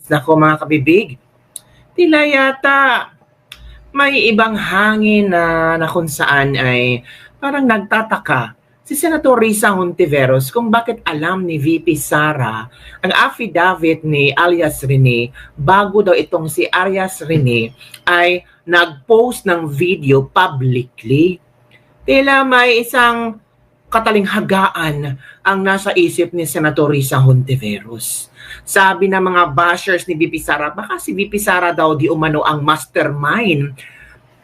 Nako mga kabibig, tila yata may ibang hangin na kung saan ay parang nagtataka si Senator Risa Hontiveros kung bakit alam ni VP Sara ang affidavit ni alias Rene bago daw itong si alias Rene ay nag-post ng video publicly. Tila may isang katalinghagaan ang nasa isip ni Senator Risa Hontiveros. Sabi ng mga bashers ni VP Sara, baka si VP Sara daw di umano ang mastermind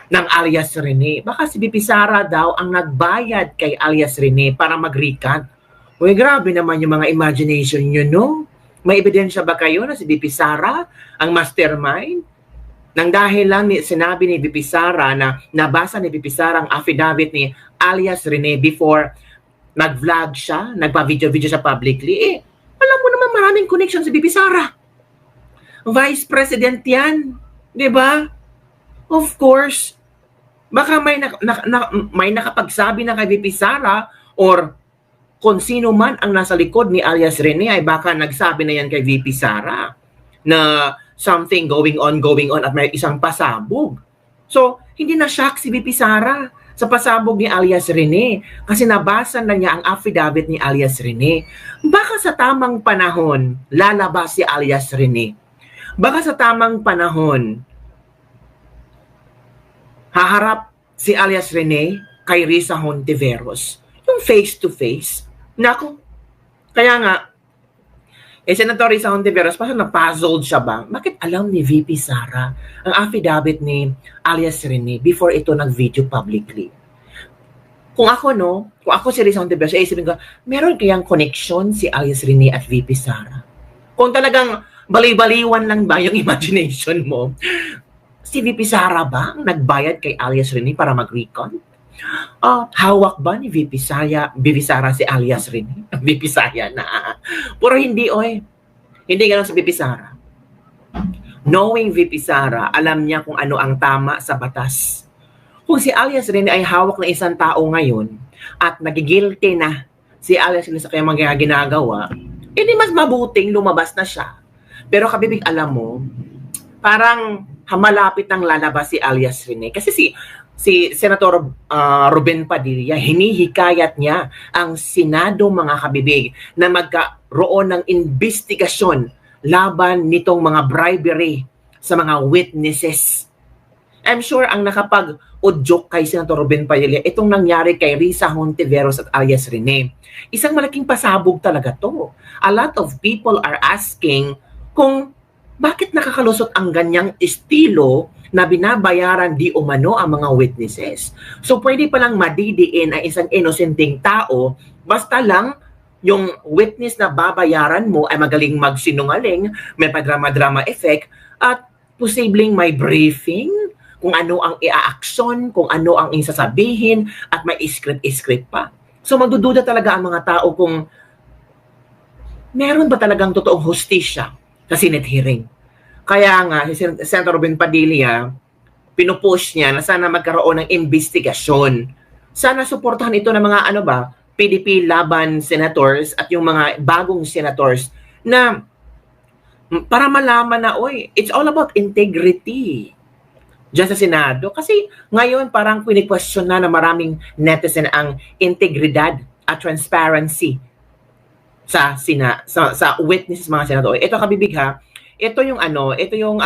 ng alias Rene. Baka si VP Sara daw ang nagbayad kay alias Rene para mag-recant. Uy, grabe naman yung mga imagination nyo, no? May ebidensya ba kayo na si VP Sara ang mastermind? Nang dahil lang sinabi ni VP Sara na nabasa ni VP Sara ang affidavit ni alias Rene before nag-vlog siya, nagpa-video-video siya publicly, alam mo naman maraming connection si VP Sara. Vice President yan, di ba? Of course, baka may nakapagsabi na kay VP Sara or kung sino man ang nasa likod ni alias Rene ay baka nagsabi na yan kay VP Sara na something going on at may isang pasabog. So, hindi na shock si VP Sara sa pasabog ni alias Rene kasi nabasa na niya ang affidavit ni alias Rene. Baka sa tamang panahon, lalabas si alias Rene. Baka sa tamang panahon, haharap si alias Rene kay Risa Hontiveros. Yung face-to-face. Naku, kaya nga, Senator Risa Hontiveros, parang na-puzzled siya ba? Bakit alam ni VP Sara ang affidavit ni alias Rene before ito nag-video publicly? Kung ako si Risa Hontiveros, isipin ko, meron kayang connection si alias Rene at VP Sara? Kung talagang baliw-baliwan lang ba yung imagination mo, si VP Sara ba ang nagbayad kay alias Rene para mag-recon? Hawak ba ni VP Sara si alias Rene? VP Sara na. Pero hindi, hindi ganoon sa VP Sara. Knowing VP Sara, alam niya kung ano ang tama sa batas. Kung si alias Rene ay hawak ng isang tao ngayon at nagigilty na si alias Rene sa kanyang mga ginagawa, hindi mas mabuting lumabas na siya. Pero kabibig, alam mo, parang malapit nang lalabas si alias Rene. Kasi si Senator Ruben Padilla, hinihikayat niya ang Senado, mga kabibig, na magkaroon ng investigasyon laban nitong mga bribery sa mga witnesses. I'm sure ang nakapag-udyok kay Senator Ruben Padilla, itong nangyari kay Risa Hontiveros at alias Rene. Isang malaking pasabog talaga to. A lot of people are asking kung bakit nakakalusot ang ganyang estilo na binabayaran di umano ang mga witnesses. So pwede palang madidiin ang isang inosenteng tao basta lang yung witness na babayaran mo ay magaling magsinungaling, may padrama-drama effect, at posibleng may briefing kung ano ang i-action, kung ano ang isasabihin, at may script pa. So magdududa talaga ang mga tao kung meron ba talagang totoong hustisya sa Senate hearing. Kaya nga, si Senator Ruben Padilla, pinupush niya na sana magkaroon ng investigasyon. Sana suportahan ito ng mga PDP laban senators at yung mga bagong senators na para malaman na, it's all about integrity diyan sa Senado. Kasi ngayon parang kwini-question na maraming netizen ang integridad at transparency sa witnesses mga senador. Ito kabibig ha, ito yung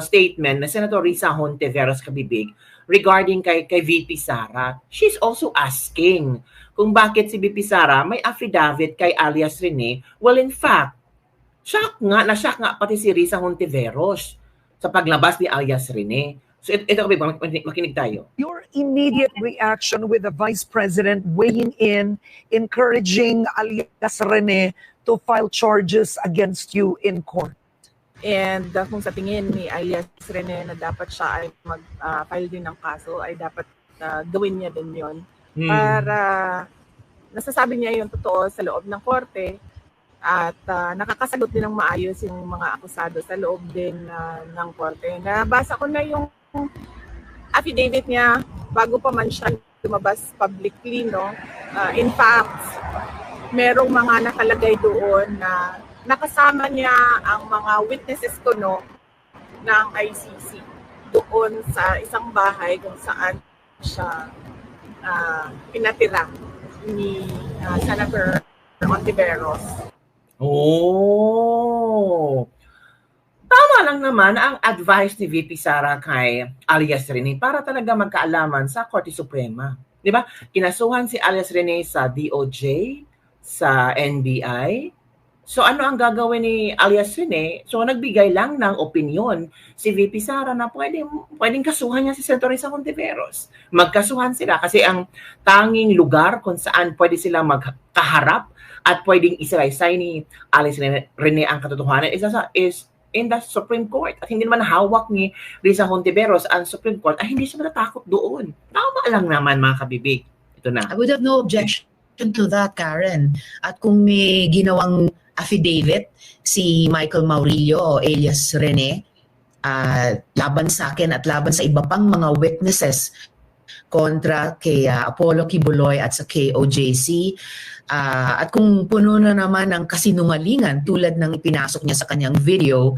statement na Senator Risa Hontiveros kabibig regarding kay VP Sara. She's also asking kung bakit si VP Sara may affidavit kay alias Rene. Well, in fact, shock nga pati si Risa Hontiveros sa paglabas ni alias Rene. So ito kabibig, makinig tayo. Your immediate reaction with the Vice President weighing in, encouraging alias Rene to file charges against you in court. And kung sa tingin ni alias Rene na dapat siya ay mag-file din ng kaso, ay dapat gawin niya din yon para nasasabi niya yung totoo sa loob ng korte at nakakasagot din ng maayos yung mga akusado sa loob din ng korte. Nabasa ko na yung affidavit niya bago pa man siya lumabas publicly, no? In fact, merong mga nakalagay doon na nakasama niya ang mga witnesses kuno ng ICC doon sa isang bahay kung saan siya pinatira ni Senator Ontiveros. Oh! Tama lang naman ang advice ni VP Sara kay alias Rene para talaga magkaalaman sa Korte Suprema. Di ba? Kinasuhan si alias Rene sa DOJ, sa NBI. So ano ang gagawin ni alias Rene? So nagbigay lang ng opinion si VP Sara na pwedeng kasuhan niya si Senator Risa Hontiveros. Magkasuhan sila kasi ang tanging lugar kung saan pwede sila magkaharap at pwedeng isalaysay ni alias Rene ang katotohanan is in the Supreme Court. At hindi naman hawak ni Risa Hontiveros ang Supreme Court ay hindi siya matatakot doon. Tama lang naman mga kabibig. Ito na. I would have no objection to that, Karen. At kung may ginawang affidavit si Michael Maurilio o alias Rene laban sa akin at laban sa iba pang mga witnesses kontra kay Apollo Kibuloy at sa KOJC, at kung puno na naman ng kasinungalingan tulad ng ipinasok niya sa kanyang video,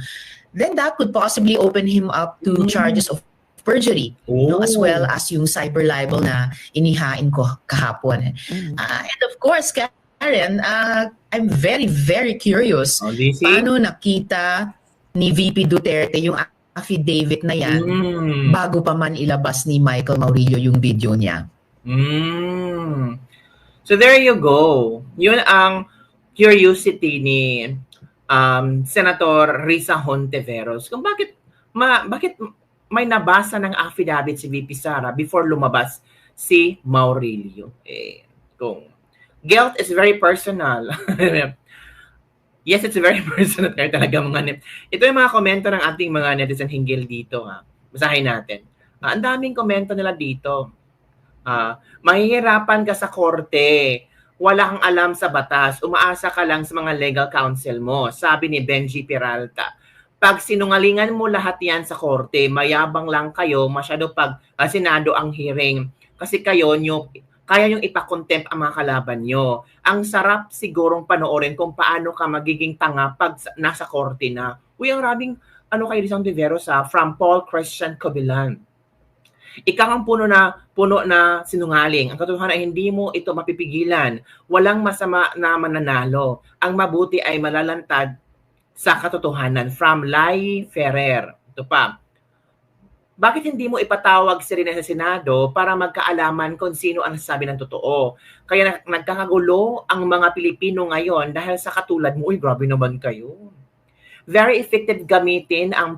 then that could possibly open him up to charges of perjury, no, as well as yung cyber libel na inihain ko kahapon. And of course, Karen, I'm very, very curious paano nakita ni VP Duterte yung affidavit na yan bago pa man ilabas ni Michael Maurilio yung video niya. So there you go. Yun ang curiosity ni Senator Risa Hontiveros kung bakit may nabasa ng affidavit si VP Sara before lumabas si Maurilio. Kung guilt is very personal. Yes, it's very personal. Talaga mga ito yung mga komento ng ating mga netizen hinggil dito. Basahin natin. Ang daming komento nila dito. Mahihirapan ka sa korte. Wala kang alam sa batas. Umaasa ka lang sa mga legal counsel mo. Sabi ni Benji Peralta. Pag sinungalingan mo lahat yan sa korte, mayabang lang kayo, masyado pag Senado ang hearing. Kasi kaya niyong ipakontempt ang mga kalaban nyo. Ang sarap sigurong panoorin kung paano ka magiging tanga pag nasa korte na. Uy, ang rabing kay Risa Hontiveros from Paul Christian Cobilan. Ikaw ang puno na sinungaling. Ang katotohanan ay hindi mo ito mapipigilan. Walang masama na mananalo. Ang mabuti ay malalantad sa katotohanan. From Lai Ferrer. Ito pa. Bakit hindi mo ipatawag si Rene sa Senado para magkaalaman kung sino ang sabi ng totoo? Kaya nagkakagulo ang mga Pilipino ngayon dahil sa katulad mo. Uy, grabe naman kayo. Very effective gamitin ang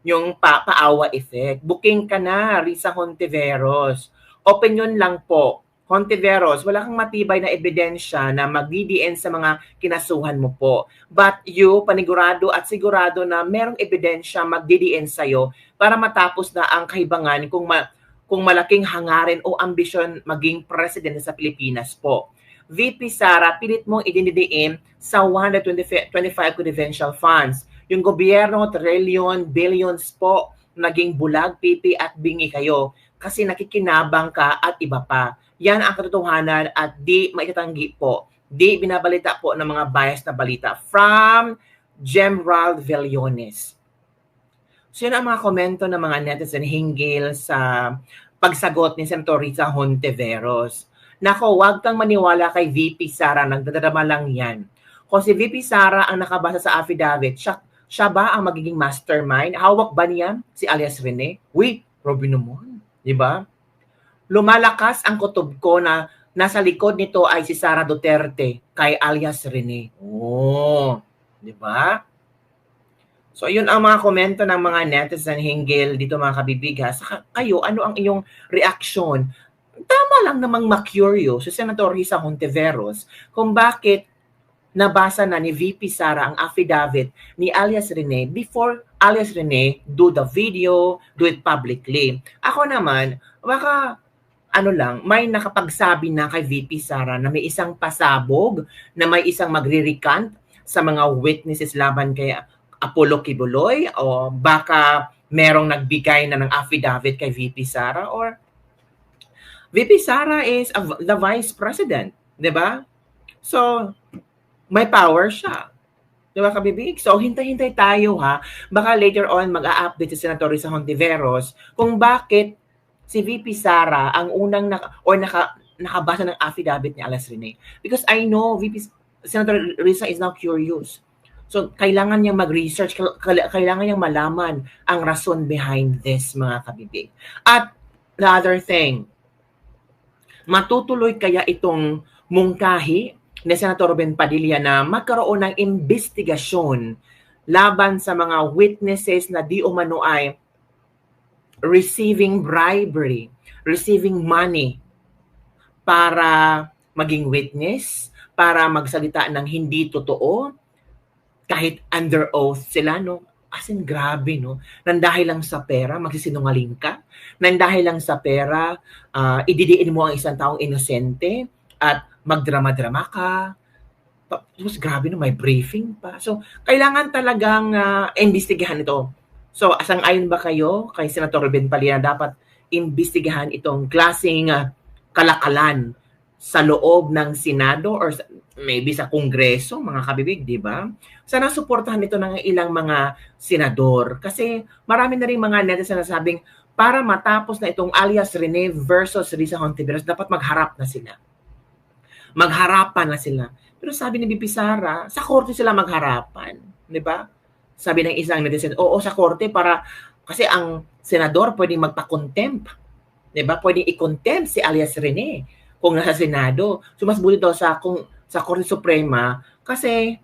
yung paawa effect. Booking ka na, Risa Hontiveros. Opinion lang po. Hontiveros, wala kang matibay na ebidensya na mag-DDN sa mga kinasuhan mo po. But you, panigurado at sigurado na merong ebidensya mag-DDN sa'yo para matapos na ang kahibangan kung malaking hangarin o ambisyon maging presidente sa Pilipinas po. VP Sara, pilit mong idinidiin sa 125 confidential funds. Yung gobyerno, trillion, billions po, naging bulag, pipi at bingi kayo kasi nakikinabang ka at iba pa. Yan ang katotohanan at di maitatanggi po. Di binabalita po ng mga bias na balita. From Gemrald Villones. So yun ang mga komento ng mga netizen hinggil sa pagsagot ni Senator Risa Hontiveros. Nako, wag kang maniwala kay VP Sara, nagdadrama lang yan. Kung si VP Sara ang nakabasa sa affidavit, siya ba ang magiging mastermind? Hawak ba niyan si alias Rene? Uy, Robin naman. Diba? Lumalakas ang kutob ko na nasa likod nito ay si Sara Duterte kay alias Rene. Oh, di ba? So, yun ang mga komento ng mga netizen hinggil dito mga kabibig. Saka kayo, ano ang iyong reaction? Tama lang namang ma-curious si Senator Risa Hontiveros kung bakit nabasa na ni VP Sara ang affidavit ni alias Rene before alias Rene do the video, do it publicly. Ako naman, baka may nakapagsabi na kay VP Sara na may isang pasabog, na may isang magre-recant sa mga witnesses laban kay Apollo Kibuloy, o baka merong nagbigay na ng affidavit kay VP Sara, or VP Sara is the Vice President, di ba? So, may power siya. Di ba, kabibig? So, hintay-hintay tayo, ha? Baka later on, mag-a-update si Senator Risa Hontiveros kung bakit si VP Sara ang unang nakabasa ng affidavit ni Alias Rene. Because I know Senator Risa is now curious. So, kailangan niyang mag-research, kailangan niyang malaman ang rason behind this, mga kabibig. At the other thing, matutuloy kaya itong mungkahi ni Senator Ben Padilla na magkaroon ng investigasyon laban sa mga witnesses na di umano ay receiving bribery, receiving money para maging witness, para magsalita ng hindi totoo, kahit under oath sila, no? As in, grabe, no? Nandahil lang sa pera, magsisinungaling ka. Nandahil lang sa pera, ididiin mo ang isang taong inosente at magdrama-drama ka. Tapos grabe, no? May briefing pa. So, kailangan talagang imbestigahan ito. So, asang-ayon ba kayo kay Senator Ben Padilla na dapat imbestigahan itong klaseng kalakalan sa loob ng Senado or maybe sa Kongreso, mga kabibig, di ba? Sana suportahan ito ng ilang mga senador. Kasi marami na rin mga netizen na sabing para matapos na itong Alias Rene versus Risa Hontiveros, dapat magharap na sila. Magharapan na sila. Pero sabi ni VP Sara, sa korte sila magharapan. Di ba? Sabi ng isang netizen, oo, sa korte para, kasi ang senador pwedeng magpa-contempt. Di ba? Pwedeng i-contempt si Alias Rene kung nasa Senado. So mas buti daw sa Korte Suprema kasi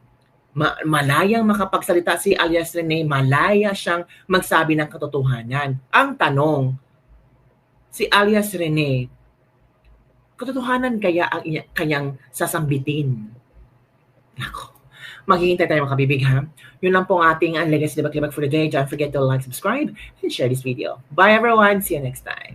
malayang makapagsalita si Alias Rene, malaya siyang magsabi ng katotohanan. Ang tanong, si Alias Rene, katotohanan kaya ang kanyang sasambitin? Nako, maghihintay tayo mga kabibig, ha? Yun lang po ang ating Unlegacy Libak-Libak for today. Don't forget to like, subscribe, and share this video. Bye everyone! See you next time.